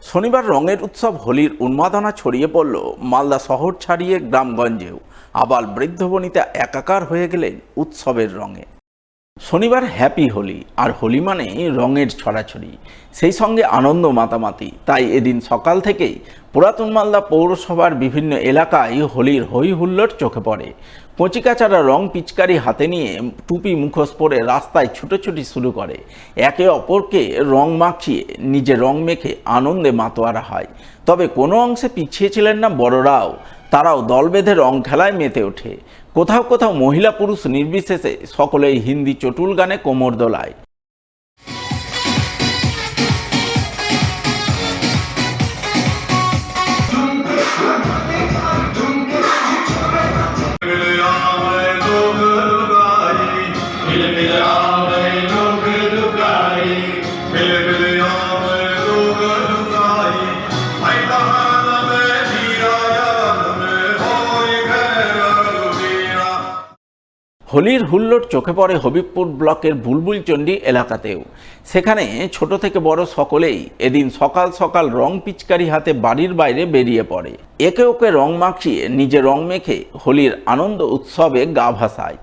শনিবার রঙের উৎসব হোলির উন্মাদনা ছড়িয়ে পড়ল মালদা শহর ছাড়িয়ে গ্রামগঞ্জেও। আবাল বৃদ্ধ বনিতা একাকার হয়ে গেলেন উৎসবের রঙে। শনিবার হ্যাপি হোলি, আর হোলি মানে রঙের ছড়াছড়ি, সেই সঙ্গে আনন্দ মাতামাতি। তাই এদিন সকাল থেকেই পুরাতন মালদা পৌরসভার বিভিন্ন এলাকায় হোলির হই হুল্লোড় চোখে পড়ে। কচিকাচারা রং পিচকারি হাতে নিয়ে টুপি মুখোশ পরে রাস্তায় ছুটোছুটি শুরু করে। একে অপরকে রং মাখিয়ে নিজে রং মেখে আনন্দে মাতোয়ারা হয়। তবে কোনো অংশে পিছিয়ে ছিলেন না বড়রাও। তারাও দল বেঁধে রং খেলায় মেতে ওঠে। কোথাও কোথাও মহিলা পুরুষ নির্বিশেষে সকলেই হিন্দি চটুল গানে কোমর দোলায়। হোলির হুল্লোড় চোখে পড়ে হবিবপুর ব্লকের বুলবুলচন্ডী এলাকাতেও। সেখানে ছোট থেকে বড় সকলেই এদিন সকাল সকাল রং পিচকারি হাতে বাড়ির বাইরে বেরিয়ে পড়ে। একে ওকে রং মাখিয়ে নিজে রং মেখে হোলির আনন্দ উৎসবে গা ভাসায়।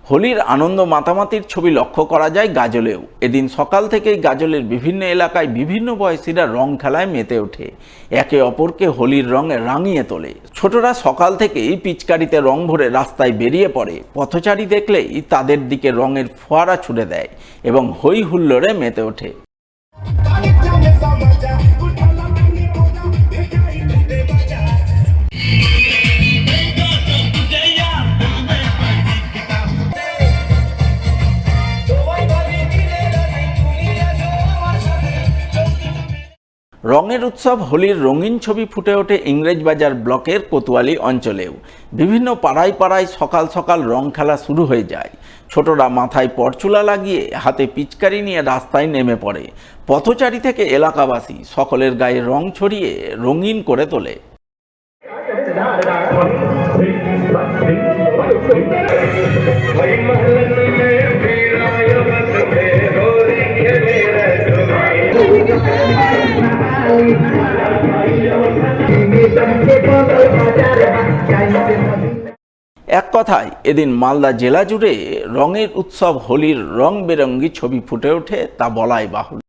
হোলির আনন্দ মাতামাতির ছবি লক্ষ্য করা যায় গাজলেও। এদিন সকাল থেকেই গাজলের বিভিন্ন এলাকায় বিভিন্ন বয়সীরা রং খেলায় মেতে ওঠে, একে অপরকে হোলির রঙে রাঙিয়ে তোলে। ছোটরা সকাল থেকেই পিচকারিতে রং ভরে রাস্তায় বেরিয়ে পড়ে। পথচারী দেখলেই তাদের দিকে রঙের ফোয়ারা ছুড়ে দেয় এবং হই হুল্লোড়ে মেতে ওঠে। রঙের উৎসব হোলির রঙিন ছবি ফুটে ওঠে ইংরেজবাজার ব্লকের কোতোয়ালি অঞ্চলেও। বিভিন্ন পাড়ায় পাড়ায় সকাল সকাল রং খেলা শুরু হয়ে যায়। ছোটরা মাথায় পরচুলা লাগিয়ে হাতে পিচকারি নিয়ে রাস্তায় নেমে পড়ে। পথচারী থেকে এলাকাবাসী সকলের গায়ে রং ছড়িয়ে রঙিন করে তোলে। এক কথায় এদিন মালদা জেলা জুড়ে রঙের উৎসব হোলির রং বেরঙ্গি ছবি ফুটে ওঠে, তা বলাই বাহুল্য।